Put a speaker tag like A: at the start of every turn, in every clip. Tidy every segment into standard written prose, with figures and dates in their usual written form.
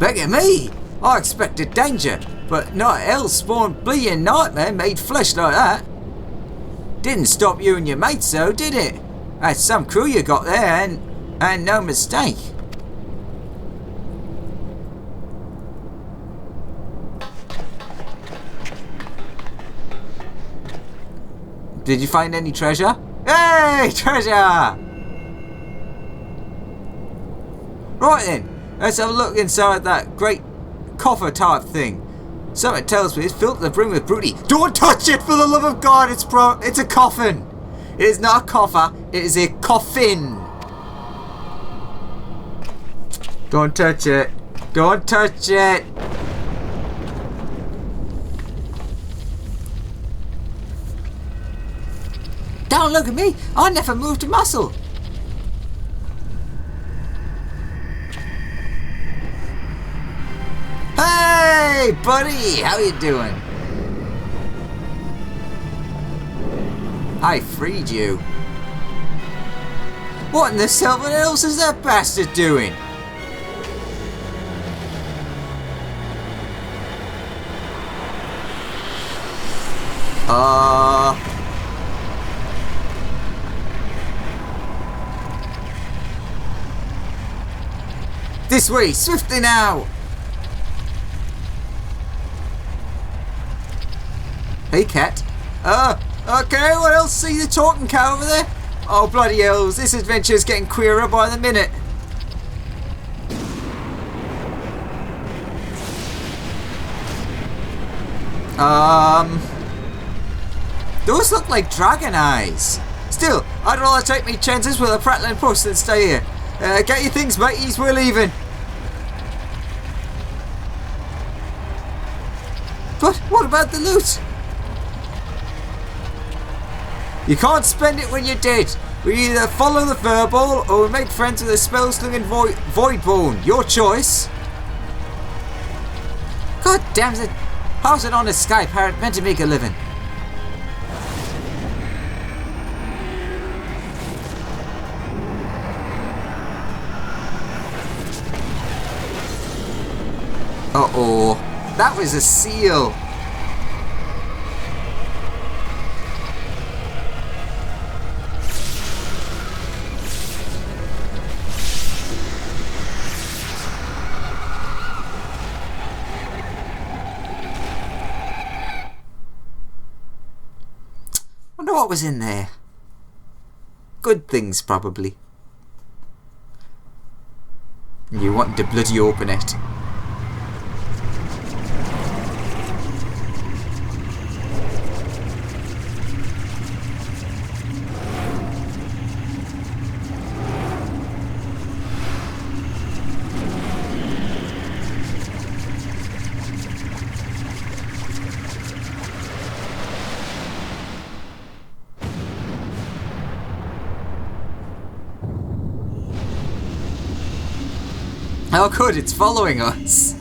A: Begging me? I expected danger, but not a hell-spawned bleeding nightmare made flesh like that. Didn't stop you and your mates though, did it? That's some crew you got there, and no mistake. Did you find any treasure? Hey, treasure! Right then, let's have a look inside that great coffer type thing. Something tells me it's filled to the brim with booty. Don't touch it, for the love of God! It's a coffin. It is not a coffer. It is a coffin. Don't touch it. Don't touch it. Don't look at me. I never moved a muscle. Hey, buddy, how you doing? I freed you. What in the seven else is that bastard doing? This way, swiftly now! Hey, cat. Okay, what else? See the talking cow over there? Oh, bloody hells, this adventure's getting queerer by the minute. Those look like dragon eyes. Still, I'd rather take me chances with a prattling puss than stay here. Get your things, mateys, we're leaving. But what about the loot? You can't spend it when you're dead. We either follow the furball or we make friends with a spell-slinging voidborn. Your choice. God damn it. How's an honest sky parrot meant to make a living? Uh-oh. That was a seal. Wonder what was in there. Good things, probably. You want to bloody open it. Oh good, it's following us.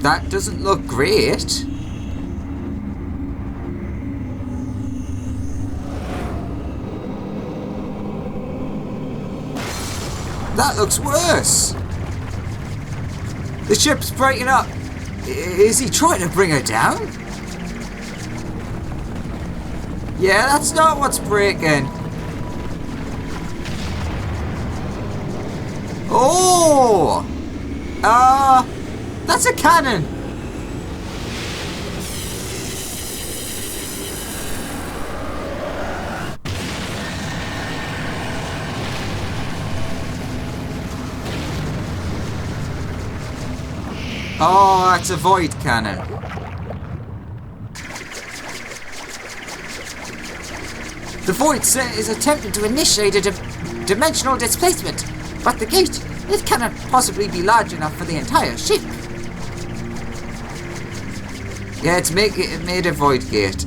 A: That doesn't look great. That looks worse. The ship's breaking up. Is he trying to bring her down? Yeah, that's not what's breaking. Oh! That's a cannon. Oh, it's a void cannon. The void is attempting to initiate a dimensional displacement, but the gate, it cannot possibly be large enough for the entire ship. Yeah, it made a void gate.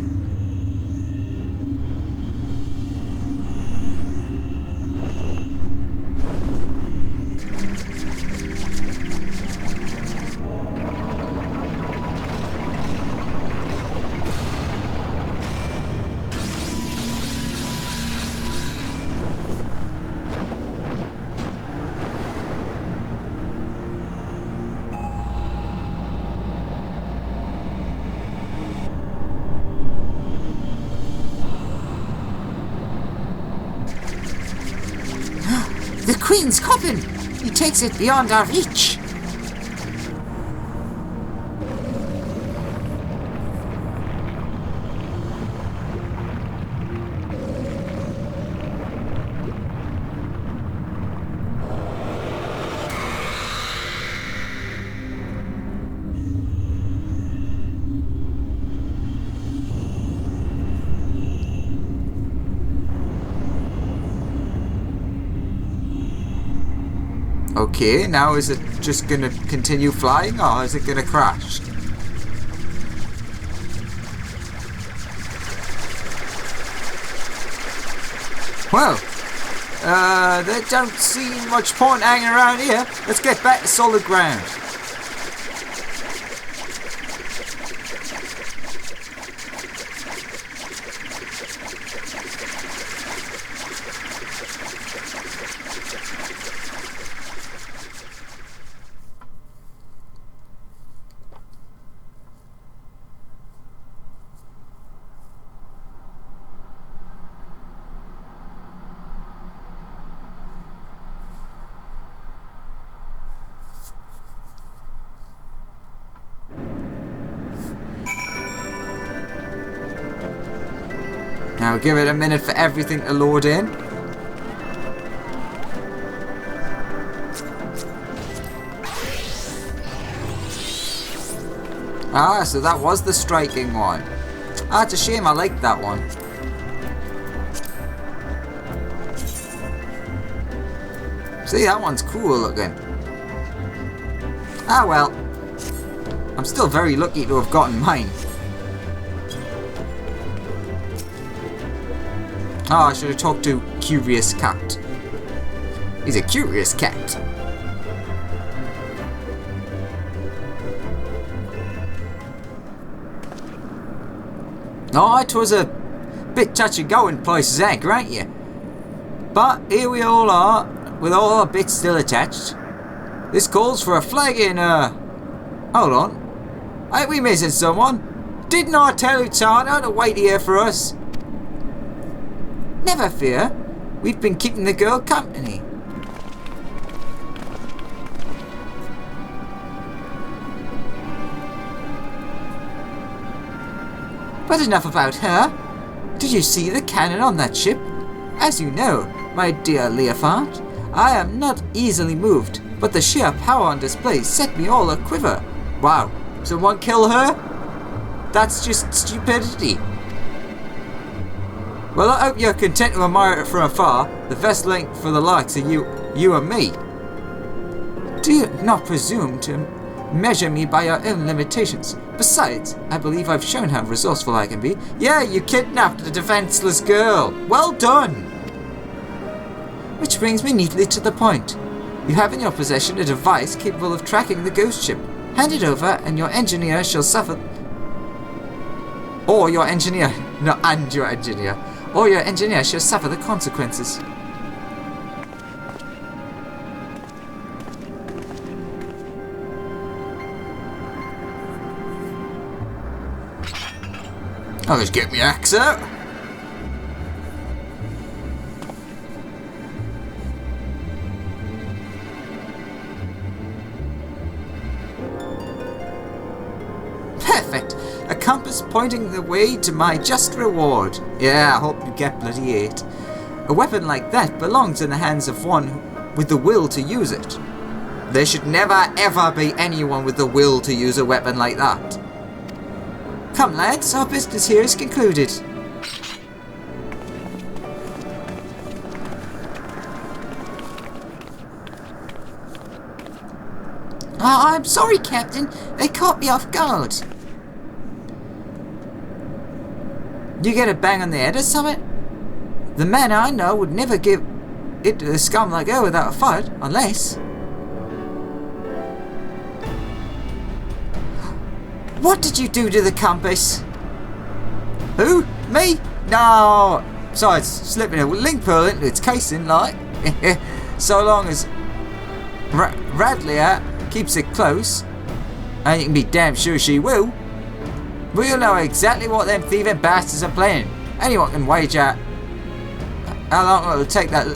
A: Queen's coffin! He takes it beyond our reach! Okay, now is it just gonna continue flying or is it gonna crash? Well, there don't seem much point hanging around here. Let's get back to solid ground. Now give it a minute for everything to load in. Ah, so that was the striking one. Ah, it's a shame, I liked that one. See, that one's cool looking. Ah well. I'm still very lucky to have gotten mine. Oh, I should have talked to Curious Cat. He's a curious cat. Oh, it was a bit touch and go in places, grant you. But here we all are, with all our bits still attached. This calls for a flag in, hold on. Ain't we missing someone? Didn't I tell Tana to wait here for us? Never fear, we've been keeping the girl company. But enough about her. Did you see the cannon on that ship? As you know, my dear Leofard, I am not easily moved, but the sheer power on display set me all a quiver. Wow, someone kill her? That's just stupidity. Well, I hope you're content to admire it from afar. The vessel ain't for the likes of you and me. Do not presume to measure me by your own limitations. Besides, I believe I've shown how resourceful I can be. Yeah, you kidnapped a defenseless girl. Well done! Which brings me neatly to the point. You have in your possession a device capable of tracking the ghost ship. Hand it over and your engineer shall suffer... Or your engineer... No, and your engineer. Or your engineer shall suffer the consequences. I'll just get my axe out. Perfect. A compass pointing the way to my just reward. Yeah, I hope you get bloody it. A weapon like that belongs in the hands of one with the will to use it. There should never ever be anyone with the will to use a weapon like that. Come lads, our business here is concluded. Oh, I'm sorry, Captain. They caught me off guard. You get a bang on the head or something? The man I know would never give it to a scum like her without a fight, unless... What did you do to the compass? Who? Me? No! Besides, slipping a link pearl into its casing, like... so long as Radley keeps it close, and you can be damn sure she will, we'll know exactly what them thieving bastards are planning. Anyone can wager how long it'll take that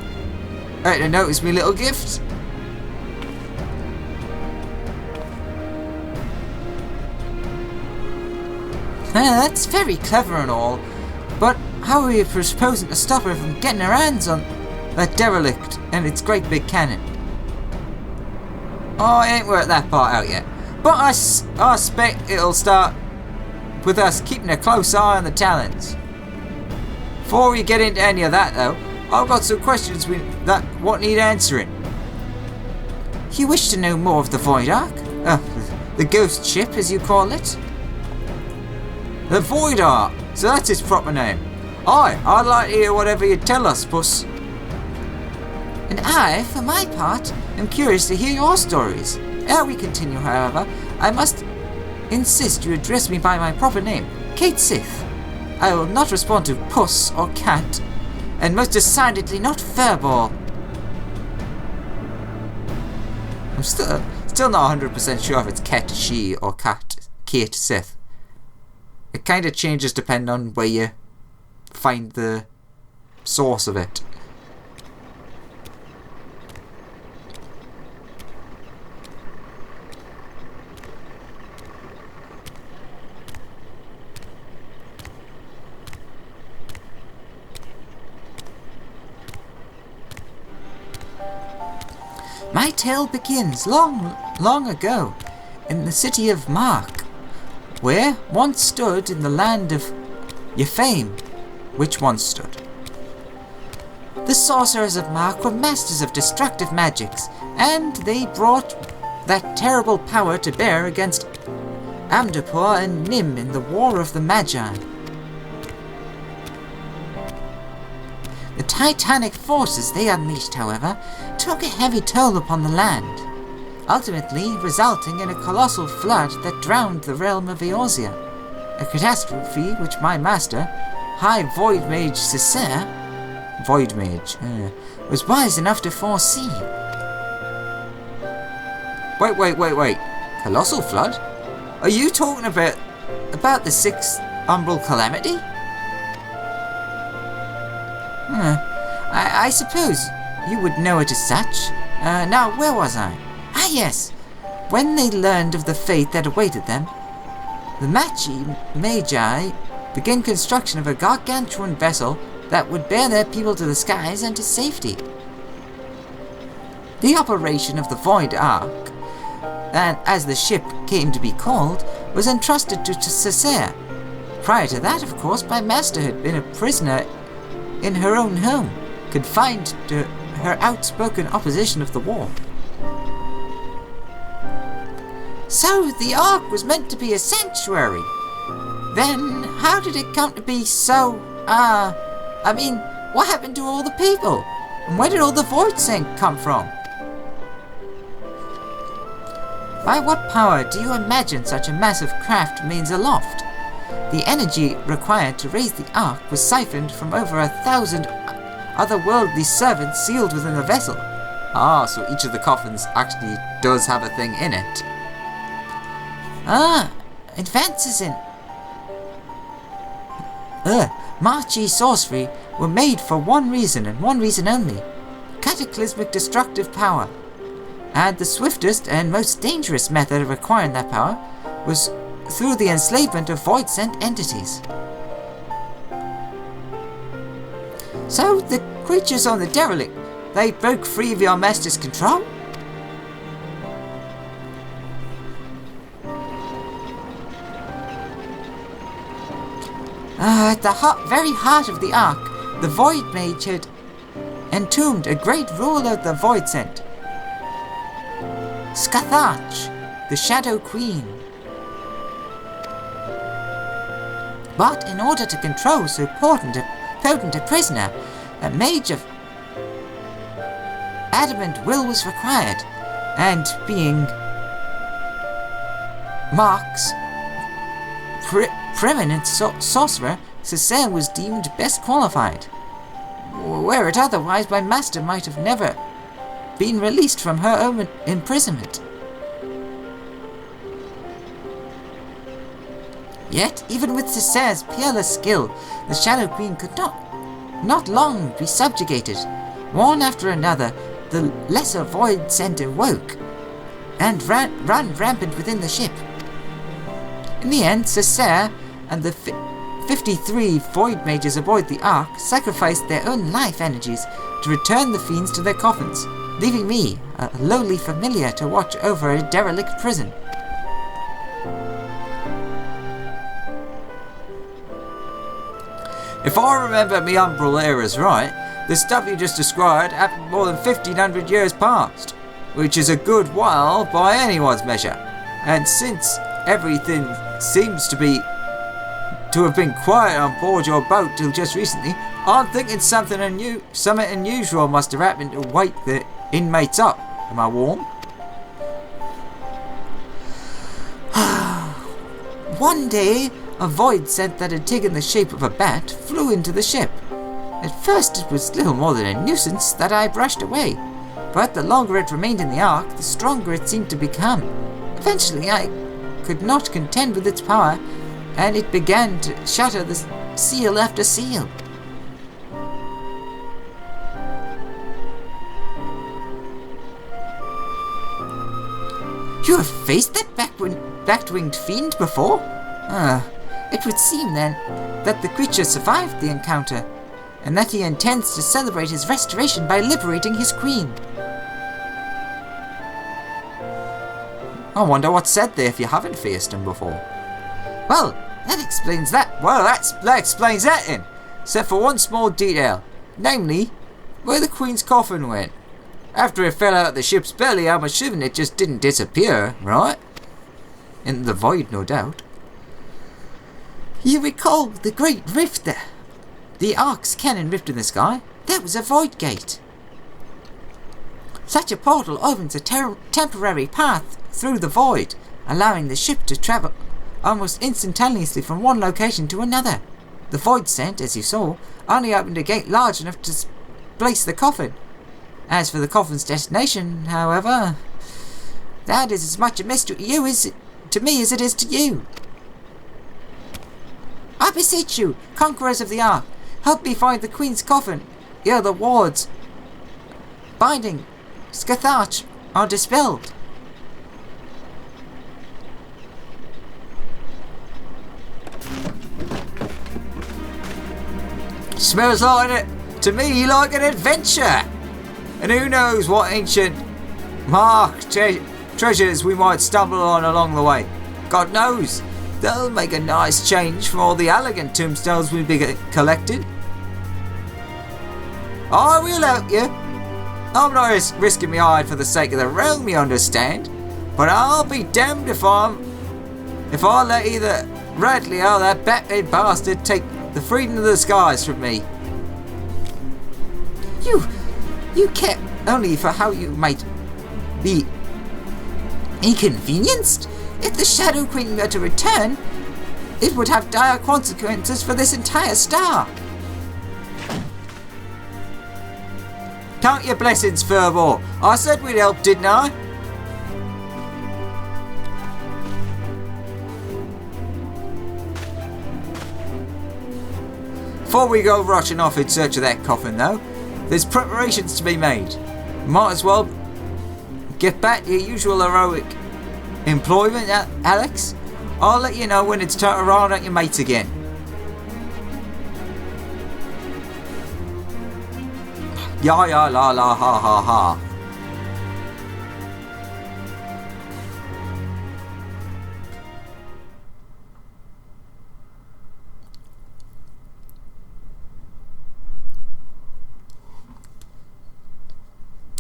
A: Hey, to notice me little gift? That's very clever and all, but how are you proposing to stop her from getting her hands on that derelict and its great big cannon? Oh, I ain't worked that part out yet, but I expect it'll start with us keeping a close eye on the Talons. Before we get into any of that though, I've got some questions what need answering. You wish to know more of the Void Ark? The ghost ship as you call it? The Void Ark, so that's its proper name. Aye, I'd like to hear whatever you tell us, puss. And I, for my part, am curious to hear your stories. Ere we continue, however, I must insist you address me by my proper name, Kate Sith. I will not respond to puss or cat, and most decidedly not furball. I'm still not 100% sure if it's cat she or cat Kate Sith. It kind of changes depending on where you find the source of it. My tale begins long, long ago in the city of Mark, where once stood in the land of Yfame, which once stood. The sorcerers of Mark were masters of destructive magics, and they brought that terrible power to bear against Amdapur and Nim in the War of the Magi. The titanic forces they unleashed, however, took a heavy toll upon the land, ultimately resulting in a colossal flood that drowned the realm of Eorzea, a catastrophe which my master, High Void Mage Cessair, was wise enough to foresee. Wait. Colossal flood? Are you talking about the Sixth Umbral Calamity? I suppose you would know it as such. Now, where was I? Ah, yes. When they learned of the fate that awaited them, the Magi began construction of a gargantuan vessel that would bear their people to the skies and to safety. The operation of the Void Ark, and as the ship came to be called, was entrusted to Cessair. Prior to that, of course, my master had been a prisoner in her own home, confined to her outspoken opposition of the war. So the Ark was meant to be a sanctuary. Then how did it come to be so, what happened to all the people? And where did all the Void Sink come from? By what power do you imagine such a massive craft remains aloft? The energy required to raise the Ark was siphoned from over 1,000 otherworldly servants sealed within the vessel. Ah, so each of the coffins actually does have a thing in it. Advances in Marchi sorcery were made for one reason and one reason only: cataclysmic destructive power. And the swiftest and most dangerous method of acquiring that power was through the enslavement of void-sent entities. So the creatures on the derelict, they broke free of your master's control? At the very heart of the Ark, the Void Mage had entombed a great ruler of the Void-sent, Skatharch, the Shadow Queen. But in order to control so potent a prisoner, a mage of adamant will was required, and being Mark's preeminent sorcerer, Cessair was deemed best qualified. Were it otherwise, my master might have never been released from her own imprisonment. Yet, even with Cessair's peerless skill, the Shadow Queen could not long be subjugated.
B: One after another, the lesser void scent awoke and ran rampant within the ship. In the end, Cesare and the 53 void mages aboard the Ark sacrificed their own life energies to return the fiends to their coffins, leaving me, a lowly familiar, to watch over a derelict prison.
A: If I remember me umbral eras right, the stuff you just described happened more than 1500 years past, which is a good while by anyone's measure. And since everything seems to have been quiet on board your boat till just recently, I'm thinking something unusual must have happened to wake the inmates up. Am I warm?
B: One day, a void scent that had taken the shape of a bat flew into the ship. At first it was little more than a nuisance that I brushed away, but the longer it remained in the Ark, the stronger it seemed to become. Eventually I could not contend with its power, and it began to shatter the seal after seal. You have faced that bat-winged fiend before? It would seem then that the creature survived the encounter, and that he intends to celebrate his restoration by liberating his queen.
A: I wonder what's said there if you haven't faced him before.
B: Well, that explains that.
A: Well, that explains that then. Except for one small detail, namely, where the Queen's coffin went. After it fell out of the ship's belly, I'm assuming it just didn't disappear, right? In the void, no doubt.
B: You recall the Great Rift there? The Ark's cannon rift in the sky? That was a void gate. Such a portal opens a temporary path through the void, allowing the ship to travel almost instantaneously from one location to another. The void scent, as you saw, only opened a gate large enough to place the coffin. As for the coffin's destination, however, that is as much a mystery to me as it is to you. I beseech you, conquerors of the Ark, help me find the Queen's coffin, ere the wards binding Scathach are dispelled.
A: Smells to me like an adventure. And who knows what ancient treasures we might stumble on along the way. God knows, they'll make a nice change from all the elegant tombstones we've been collecting. I will help you. I'm not risking my hide for the sake of the realm, you understand. But I'll be damned if I let either Radley or that bat-head bastard take the freedom of the skies from me.
B: You care only for how you might be inconvenienced? If the Shadow Queen were to return, it would have dire consequences for this entire star.
A: Count your blessings, Furball. I said we'd help, didn't I? Before we go rushing off in search of that coffin, though, there's preparations to be made. Might as well get back to your usual heroic employment, Alex. I'll let you know when it's time to round out your mates again. Ya ya la la ha ha ha.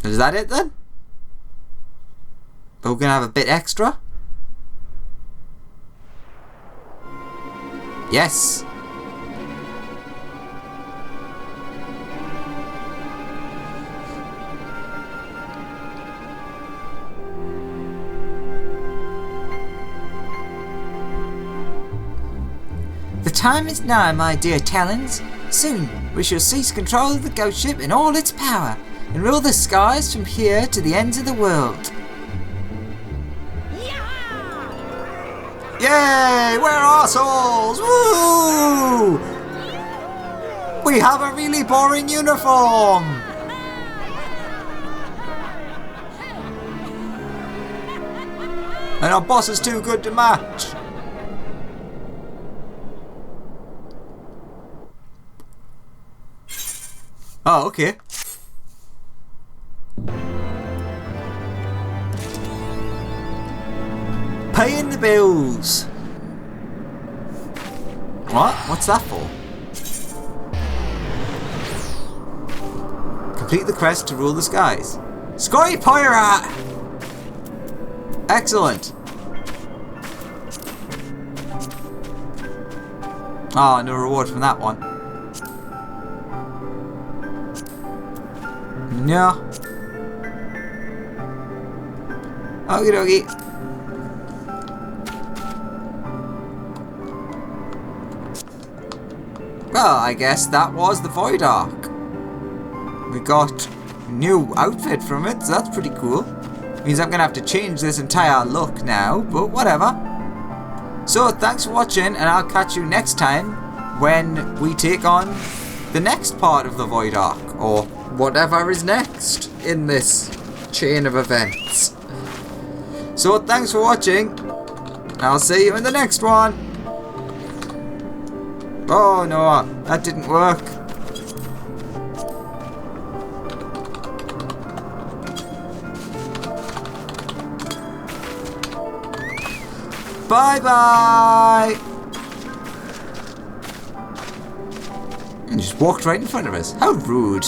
A: Is that it then? But we're gonna have a bit extra? Yes.
B: The time is nigh, my dear Talons. Soon we shall seize control of the ghost ship in all its power, and rule the skies from here to the ends of the world.
A: Yay! We're assholes! Woo! We have a really boring uniform! And our boss is too good to match. Oh, okay. Paying the bills. What? What's that for? Complete the quest to rule the skies. Sky Pirate! Excellent. Ah, no reward from that one. No. Okie dokie. Well, I guess that was the Void Ark. We got new outfit from it, so that's pretty cool. Means I'm gonna have to change this entire look now, but whatever. So thanks for watching, and I'll catch you next time when we take on the next part of the Void Ark, or whatever is next in this chain of events. So thanks for watching. I'll see you in the next one. Oh no, that didn't work. Bye bye! And just walked right in front of us. How rude.